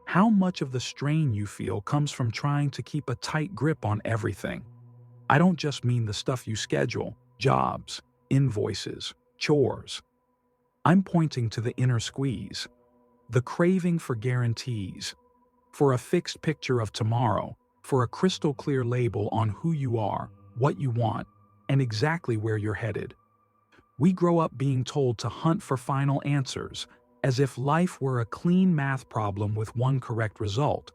How much of the strain you feel comes from trying to keep a tight grip on everything? I don't just mean the stuff you schedule, jobs, invoices, chores. I'm pointing to the inner squeeze, the craving for guarantees, for a fixed picture of tomorrow, for a crystal clear label on who you are, what you want, and exactly where you're headed. We grow up being told to hunt for final answers, as if life were a clean math problem with one correct result.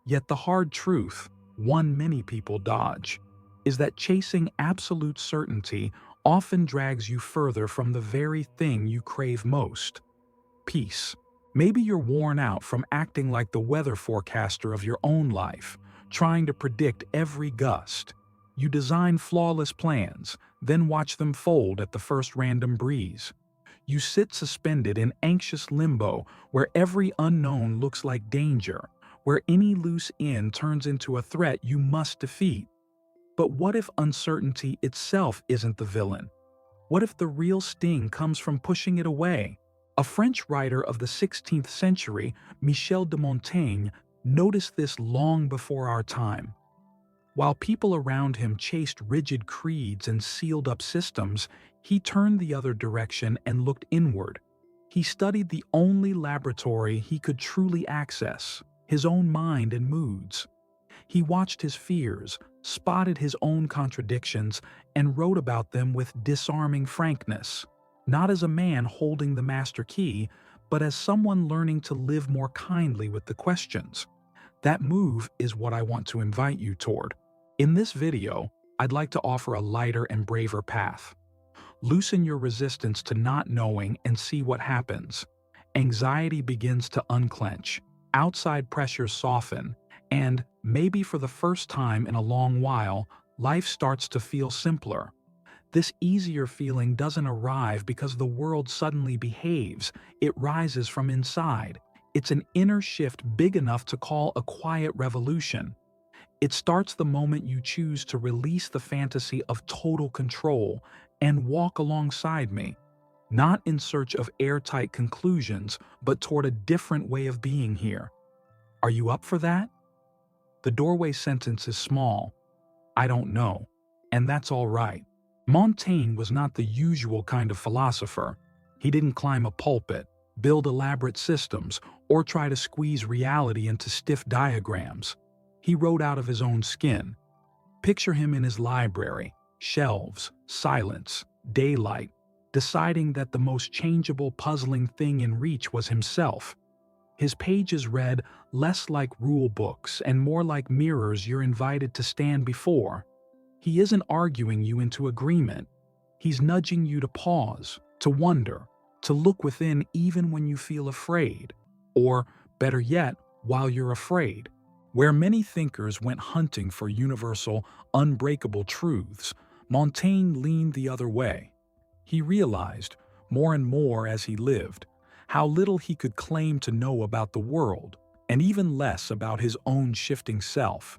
Yet the hard truth, one many people dodge, is that chasing absolute certainty often drags you further from the very thing you crave most: peace. Maybe you're worn out from acting like the weather forecaster of your own life, trying to predict every gust. You design flawless plans, then watch them fold at the first random breeze. You sit suspended in anxious limbo where every unknown looks like danger, where any loose end turns into a threat you must defeat. But what if uncertainty itself isn't the villain? What if the real sting comes from pushing it away? A French writer of the 16th century, Michel de Montaigne, noticed this long before our time. While people around him chased rigid creeds and sealed-up systems, he turned the other direction and looked inward. He studied the only laboratory he could truly access, his own mind and moods. He watched his fears, spotted his own contradictions, and wrote about them with disarming frankness, not as a man holding the master key, but as someone learning to live more kindly with the questions. That move is what I want to invite you toward. In this video, I'd like to offer a lighter and braver path. Loosen your resistance to not knowing and see what happens. Anxiety begins to unclench, outside pressures soften, and, maybe for the first time in a long while, life starts to feel simpler. This easier feeling doesn't arrive because the world suddenly behaves, it rises from inside. It's an inner shift big enough to call a quiet revolution. It starts the moment you choose to release the fantasy of total control and walk alongside me, not in search of airtight conclusions, but toward a different way of being here. Are you up for that? The doorway sentence is small. I don't know. And that's all right. Montaigne was not the usual kind of philosopher. He didn't climb a pulpit, build elaborate systems, or try to squeeze reality into stiff diagrams. He wrote out of his own skin. Picture him in his library, shelves, silence, daylight, deciding that the most changeable, puzzling thing in reach was himself. His pages read less like rule books and more like mirrors you're invited to stand before. He isn't arguing you into agreement. He's nudging you to pause, to wonder, to look within even when you feel afraid. Or, better yet, while you're afraid. Where many thinkers went hunting for universal, unbreakable truths, Montaigne leaned the other way. He realized, more and more as he lived, how little he could claim to know about the world, and even less about his own shifting self.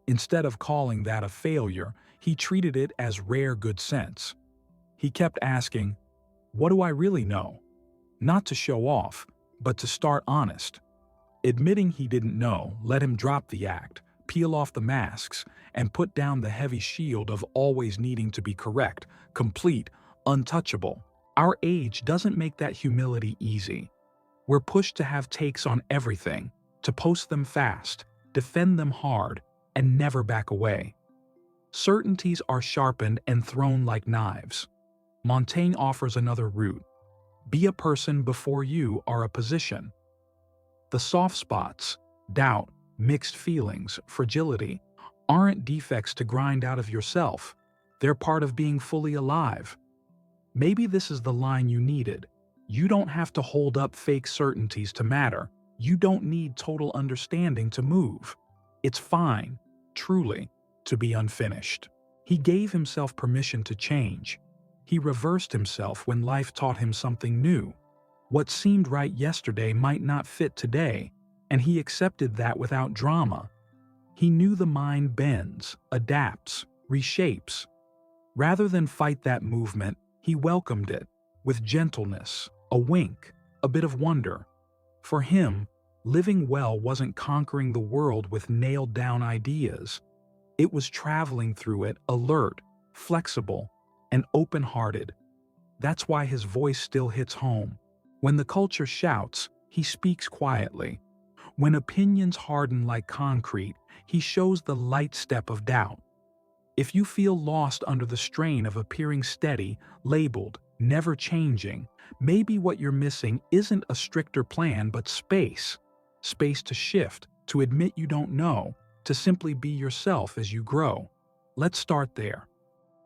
Instead of calling that a failure, he treated it as rare good sense. He kept asking, "What do I really know?" Not to show off, but to start honest. Admitting he didn't know let him drop the act, peel off the masks, and put down the heavy shield of always needing to be correct, complete, untouchable. Our age doesn't make that humility easy. We're pushed to have takes on everything, to post them fast, defend them hard, and never back away. Certainties are sharpened and thrown like knives. Montaigne offers another route. Be a person before you are a position. The soft spots, doubt, mixed feelings, fragility, aren't defects to grind out of yourself. They're part of being fully alive. Maybe this is the line you needed. You don't have to hold up fake certainties to matter. You don't need total understanding to move. It's fine, truly, to be unfinished. He gave himself permission to change. He reversed himself when life taught him something new. What seemed right yesterday might not fit today, and he accepted that without drama. He knew the mind bends, adapts, reshapes. Rather than fight that movement, he welcomed it, with gentleness, a wink, a bit of wonder. For him, Living well wasn't conquering the world with nailed-down ideas. It was traveling through it alert, flexible, and open-hearted. That's why his voice still hits home. When the culture shouts, he speaks quietly. When opinions harden like concrete, he shows the light step of doubt. If you feel lost under the strain of appearing steady, labeled, never changing, maybe what you're missing isn't a stricter plan but space. Space to shift, to admit you don't know, to simply be yourself as you grow. Let's start there.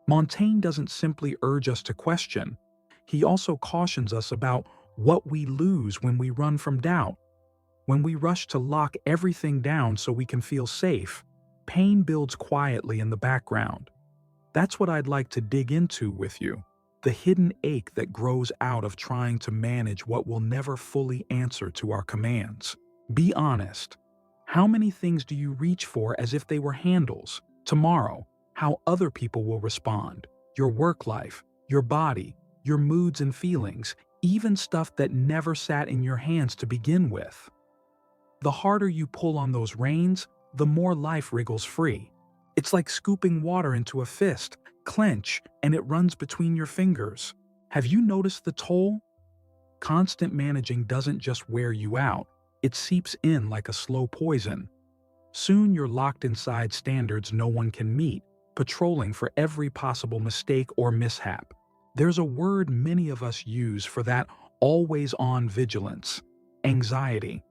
Montaigne doesn't simply urge us to question. He also cautions us about what we lose when we run from doubt. When we rush to lock everything down so we can feel safe, pain builds quietly in the background. That's what I'd like to dig into with you. The hidden ache that grows out of trying to manage what will never fully answer to our commands. Be honest. How many things do you reach for as if they were handles? Tomorrow, how other people will respond. Your work life, your body, your moods and feelings, even stuff that never sat in your hands to begin with. The harder you pull on those reins, the more life wriggles free. It's like scooping water into a fist, clench, and it runs between your fingers. Have you noticed the toll? Constant managing doesn't just wear you out, it seeps in like a slow poison. Soon you're locked inside standards no one can meet, patrolling for every possible mistake or mishap. There's a word many of us use for that always-on vigilance: anxiety.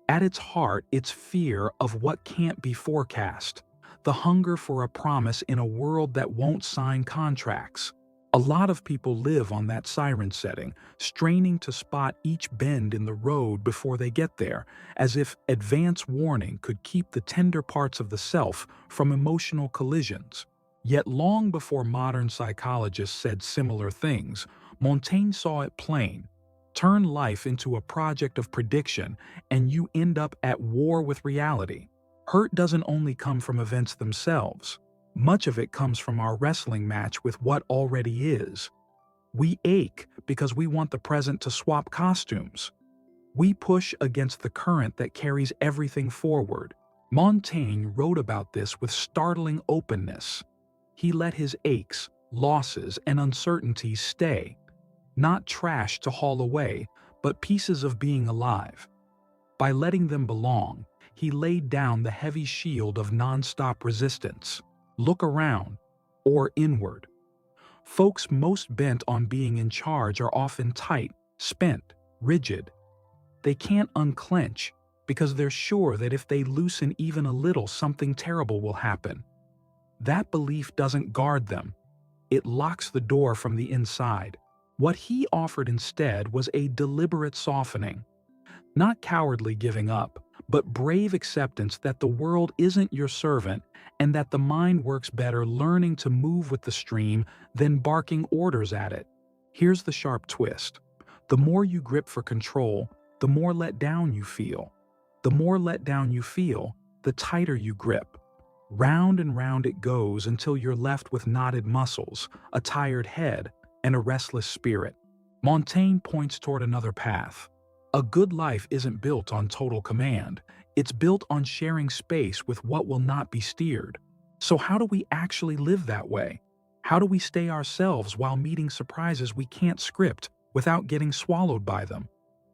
At its heart, it's fear of what can't be forecast, the hunger for a promise in a world that won't sign contracts. A lot of people live on that siren setting, straining to spot each bend in the road before they get there, as if advance warning could keep the tender parts of the self from emotional collisions. Yet long before modern psychologists said similar things, Montaigne saw it plain. Turn life into a project of prediction, and you end up at war with reality. Hurt doesn't only come from events themselves. Much of it comes from our wrestling match with what already is. We ache because we want the present to swap costumes. We push against the current that carries everything forward. Montaigne wrote about this with startling openness. He let his aches, losses, and uncertainties stay. Not trash to haul away, but pieces of being alive. By letting them belong, he laid down the heavy shield of nonstop resistance. Look around, or inward. Folks most bent on being in charge are often tight, spent, rigid. They can't unclench because they're sure that if they loosen even a little, something terrible will happen. That belief doesn't guard them. It locks the door from the inside. What he offered instead was a deliberate softening. Not cowardly giving up, but brave acceptance that the world isn't your servant and that the mind works better learning to move with the stream than barking orders at it. Here's the sharp twist. The more you grip for control, the more let down you feel. The more let down you feel, the tighter you grip. Round and round it goes until you're left with knotted muscles, a tired head, and a restless spirit. Montaigne points toward another path. A good life isn't built on total command. It's built on sharing space with what will not be steered. So how do we actually live that way? How do we stay ourselves while meeting surprises we can't script without getting swallowed by them?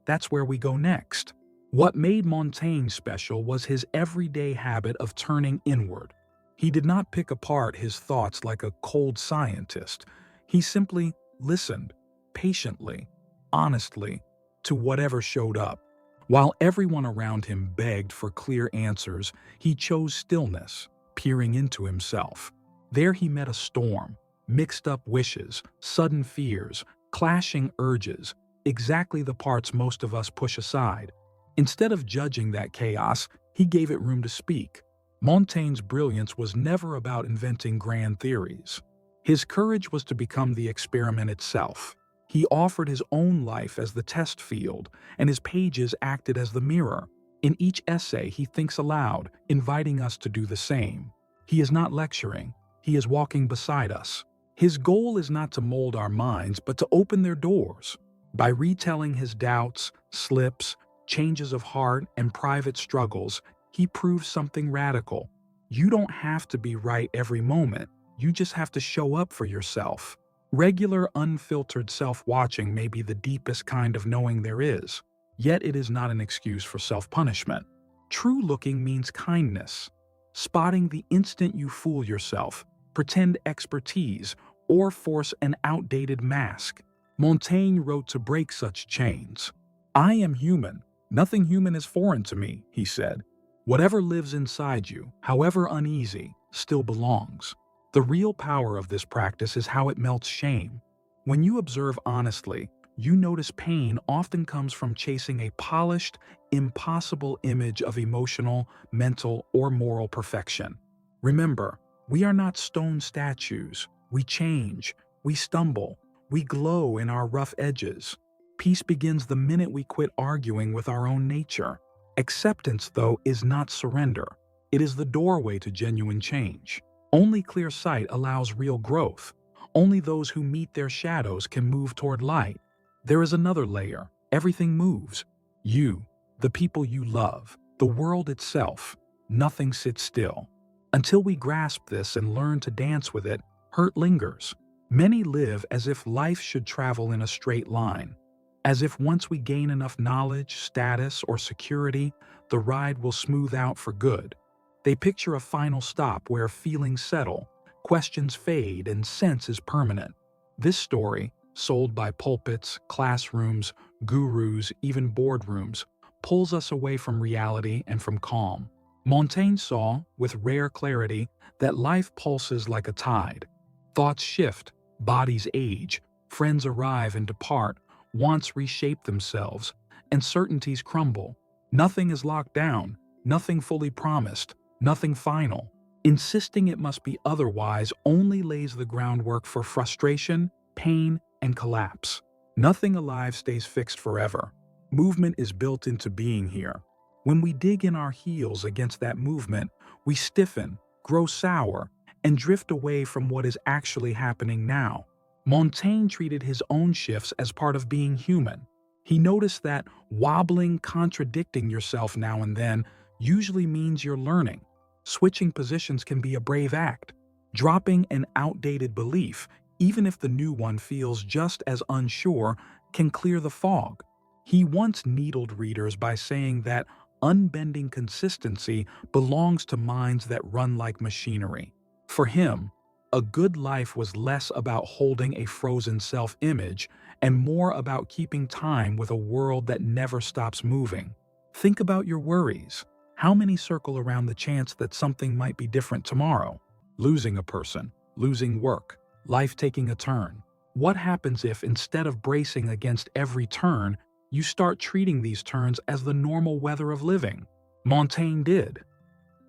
That's where we go next. What made Montaigne special was his everyday habit of turning inward. He did not pick apart his thoughts like a cold scientist. He simply listened, patiently, honestly, to whatever showed up. While everyone around him begged for clear answers, he chose stillness, peering into himself. There he met a storm, mixed up wishes, sudden fears, clashing urges, exactly the parts most of us push aside. Instead of judging that chaos, he gave it room to speak. Montaigne's brilliance was never about inventing grand theories. His courage was to become the experiment itself. He offered his own life as the test field, and his pages acted as the mirror. In each essay, he thinks aloud, inviting us to do the same. He is not lecturing, he is walking beside us. His goal is not to mold our minds, but to open their doors. By retelling his doubts, slips, changes of heart, and private struggles, he proves something radical. You don't have to be right every moment. You just have to show up for yourself. Regular, unfiltered self-watching may be the deepest kind of knowing there is, yet it is not an excuse for self-punishment. True looking means kindness, spotting the instant you fool yourself, pretend expertise, or force an outdated mask. Montaigne wrote to break such chains. "I am human. Nothing human is foreign to me," he said. "Whatever lives inside you, however uneasy, still belongs." The real power of this practice is how it melts shame. When you observe honestly, you notice pain often comes from chasing a polished, impossible image of emotional, mental, or moral perfection. Remember, we are not stone statues. We change, we stumble, we glow in our rough edges. Peace begins the minute we quit arguing with our own nature. Acceptance, though, is not surrender. It is the doorway to genuine change. Only clear sight allows real growth. Only those who meet their shadows can move toward light. There is another layer. Everything moves. You, the people you love, the world itself. Nothing sits still. Until we grasp this and learn to dance with it, hurt lingers. Many live as if life should travel in a straight line. As if once we gain enough knowledge, status, or security, the ride will smooth out for good. They picture a final stop where feelings settle, questions fade, and sense is permanent. This story, sold by pulpits, classrooms, gurus, even boardrooms, pulls us away from reality and from calm. Montaigne saw, with rare clarity, that life pulses like a tide. Thoughts shift, bodies age, friends arrive and depart, wants reshape themselves, and certainties crumble. Nothing is locked down, nothing fully promised, nothing final. Insisting it must be otherwise only lays the groundwork for frustration, pain, and collapse. Nothing alive stays fixed forever. Movement is built into being here. When we dig in our heels against that movement, we stiffen, grow sour, and drift away from what is actually happening now. Montaigne treated his own shifts as part of being human. He noticed that wobbling, contradicting yourself now and then usually means you're learning. Switching positions can be a brave act. Dropping an outdated belief, even if the new one feels just as unsure, can clear the fog. He once needled readers by saying that unbending consistency belongs to minds that run like machinery. For him, a good life was less about holding a frozen self-image and more about keeping time with a world that never stops moving. Think about your worries. How many circle around the chance that something might be different tomorrow? Losing a person, losing work, life taking a turn. What happens if, instead of bracing against every turn, you start treating these turns as the normal weather of living? Montaigne did.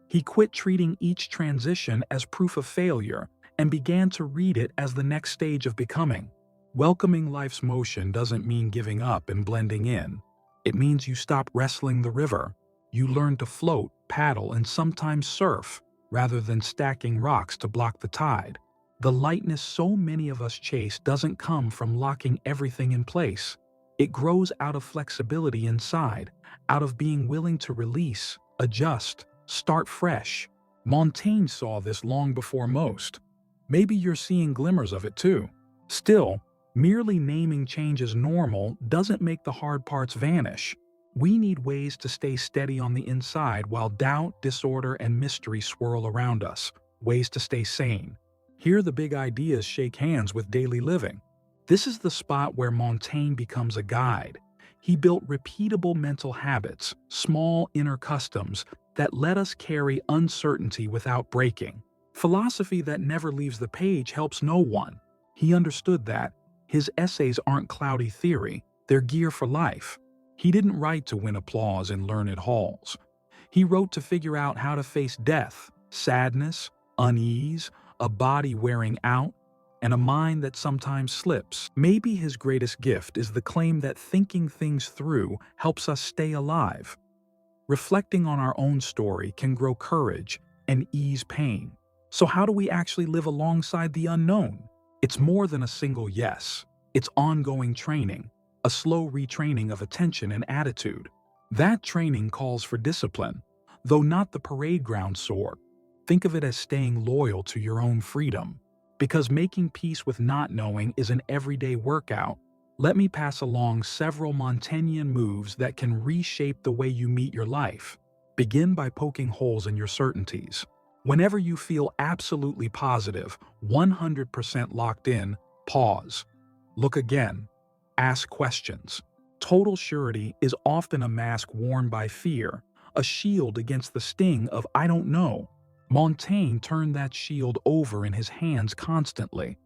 He quit treating each transition as proof of failure and began to read it as the next stage of becoming. Welcoming life's motion doesn't mean giving up and blending in. It means you stop wrestling the river. You learn to float, paddle, and sometimes surf, rather than stacking rocks to block the tide. The lightness so many of us chase doesn't come from locking everything in place. It grows out of flexibility inside, out of being willing to release, adjust, start fresh. Montaigne saw this long before most. Maybe you're seeing glimmers of it too. Still, merely naming change as normal doesn't make the hard parts vanish. We need ways to stay steady on the inside while doubt, disorder, and mystery swirl around us. Ways to stay sane. Here the big ideas shake hands with daily living. This is the spot where Montaigne becomes a guide. He built repeatable mental habits, small inner customs that let us carry uncertainty without breaking. Philosophy that never leaves the page helps no one. He understood that. His essays aren't cloudy theory, they're gear for life. He didn't write to win applause in learned halls. He wrote to figure out how to face death, sadness, unease, a body wearing out, and a mind that sometimes slips. Maybe his greatest gift is the claim that thinking things through helps us stay alive. Reflecting on our own story can grow courage and ease pain. So how do we actually live alongside the unknown? It's more than a single yes. It's ongoing training, a slow retraining of attention and attitude. That training calls for discipline, though not the parade ground sort. Think of it as staying loyal to your own freedom. Because making peace with not knowing is an everyday workout, let me pass along several Montaignian moves that can reshape the way you meet your life. Begin by poking holes in your certainties. Whenever you feel absolutely positive, 100% locked in, pause. Look again. Ask questions. Total surety is often a mask worn by fear, a shield against the sting of "I don't know." Montaigne turned that shield over in his hands constantly.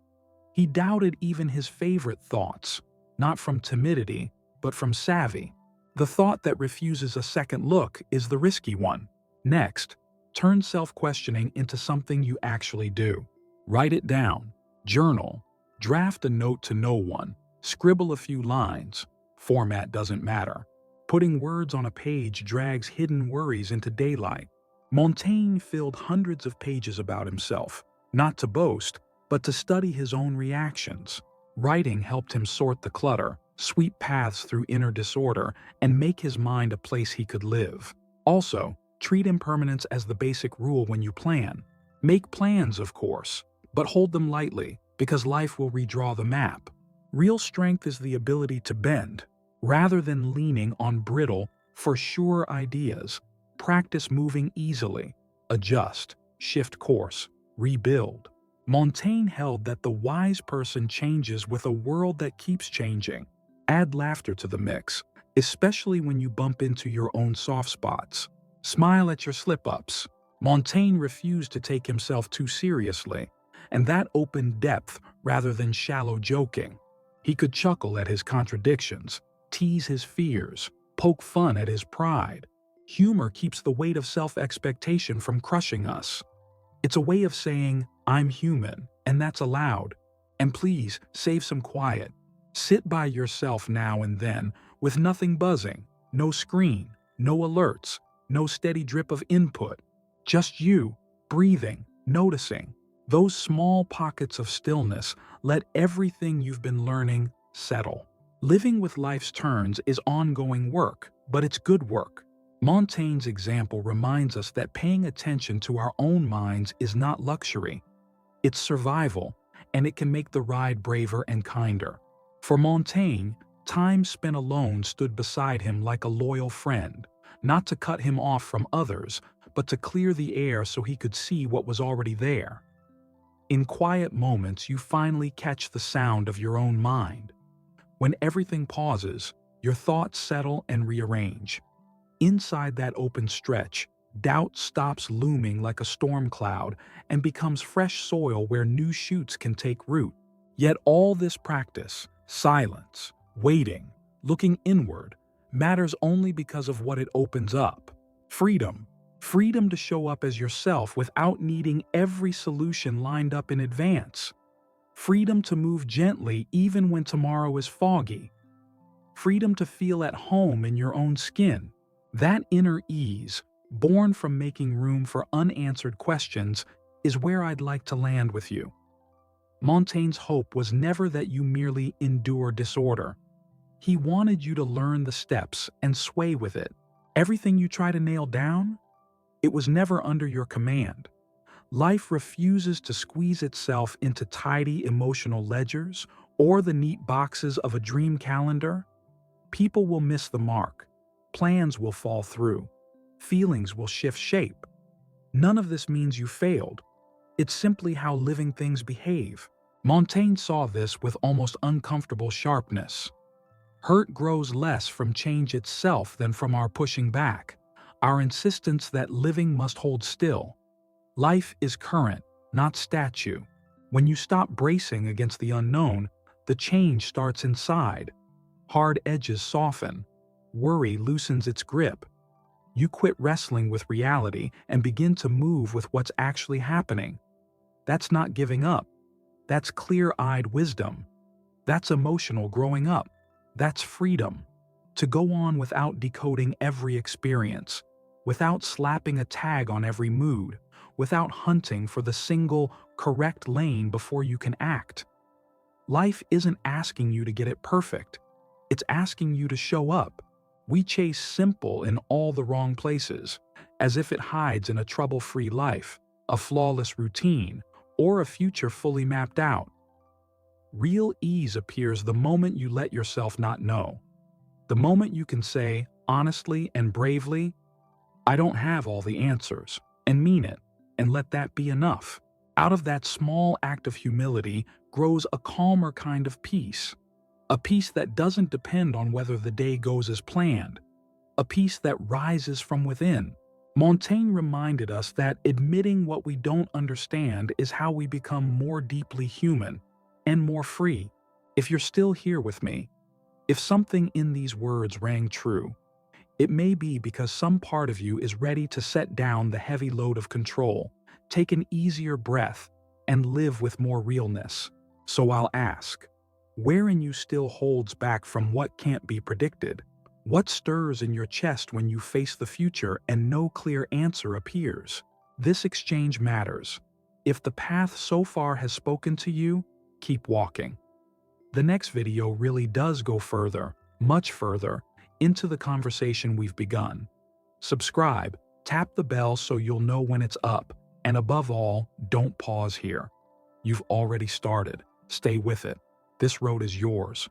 He doubted even his favorite thoughts, not from timidity, but from savvy. The thought that refuses a second look is the risky one. Next, turn self-questioning into something you actually do. Write it down, journal, draft a note to no one, scribble a few lines. Format doesn't matter. Putting words on a page drags hidden worries into daylight. Montaigne filled hundreds of pages about himself, not to boast, but to study his own reactions. Writing helped him sort the clutter, sweep paths through inner disorder, and make his mind a place he could live. Also, treat impermanence as the basic rule when you plan. Make plans, of course, but hold them lightly, because life will redraw the map. Real strength is the ability to bend, rather than leaning on brittle, for sure ideas. Practice moving easily, adjust, shift course, rebuild. Montaigne held that the wise person changes with a world that keeps changing. Add laughter to the mix, especially when you bump into your own soft spots. Smile at your slip-ups. Montaigne refused to take himself too seriously, and that opened depth rather than shallow joking. He could chuckle at his contradictions, tease his fears, poke fun at his pride. Humor keeps the weight of self-expectation from crushing us. It's a way of saying, "I'm human, and that's allowed. And please, save some quiet. Sit by yourself now and then, with nothing buzzing, no screen, no alerts, no steady drip of input. Just you, breathing, noticing. Those small pockets of stillness let everything you've been learning settle." Living with life's turns is ongoing work, but it's good work. Montaigne's example reminds us that paying attention to our own minds is not luxury. It's survival, and it can make the ride braver and kinder. For Montaigne, time spent alone stood beside him like a loyal friend, not to cut him off from others, but to clear the air so he could see what was already there. In quiet moments, you finally catch the sound of your own mind. When everything pauses, your thoughts settle and rearrange. Inside that open stretch, doubt stops looming like a storm cloud and becomes fresh soil where new shoots can take root. Yet all this practice, silence, waiting, looking inward, matters only because of what it opens up. Freedom. Freedom to show up as yourself without needing every solution lined up in advance. Freedom to move gently even when tomorrow is foggy. Freedom to feel at home in your own skin. That inner ease, born from making room for unanswered questions, is where I'd like to land with you. Montaigne's hope was never that you merely endure disorder. He wanted you to learn the steps and sway with it. Everything you try to nail down, it was never under your command. Life refuses to squeeze itself into tidy emotional ledgers or the neat boxes of a dream calendar. People will miss the mark. Plans will fall through. Feelings will shift shape. None of this means you failed. It's simply how living things behave. Montaigne saw this with almost uncomfortable sharpness. Hurt grows less from change itself than from our pushing back, our insistence that living must hold still. Life is current, not statue. When you stop bracing against the unknown, the change starts inside. Hard edges soften. Worry loosens its grip. You quit wrestling with reality and begin to move with what's actually happening. That's not giving up. That's clear-eyed wisdom. That's emotional growing up. That's freedom. To go on without decoding every experience, without slapping a tag on every mood, without hunting for the single, correct lane before you can act. Life isn't asking you to get it perfect. It's asking you to show up. We chase simple in all the wrong places, as if it hides in a trouble-free life, a flawless routine, or a future fully mapped out. Real ease appears the moment you let yourself not know. The moment you can say, honestly and bravely, I don't have all the answers, and mean it, and let that be enough. Out of that small act of humility grows a calmer kind of peace. A peace that doesn't depend on whether the day goes as planned. A peace that rises from within. Montaigne reminded us that admitting what we don't understand is how we become more deeply human and more free. If you're still here with me, if something in these words rang true, it may be because some part of you is ready to set down the heavy load of control, take an easier breath, and live with more realness. So I'll ask, where in you still holds back from what can't be predicted? What stirs in your chest when you face the future and no clear answer appears? This exchange matters. If the path so far has spoken to you, keep walking. The next video really does go further, much further, into the conversation we've begun. Subscribe, tap the bell so you'll know when it's up, and above all, don't pause here. You've already started. Stay with it. This road is yours.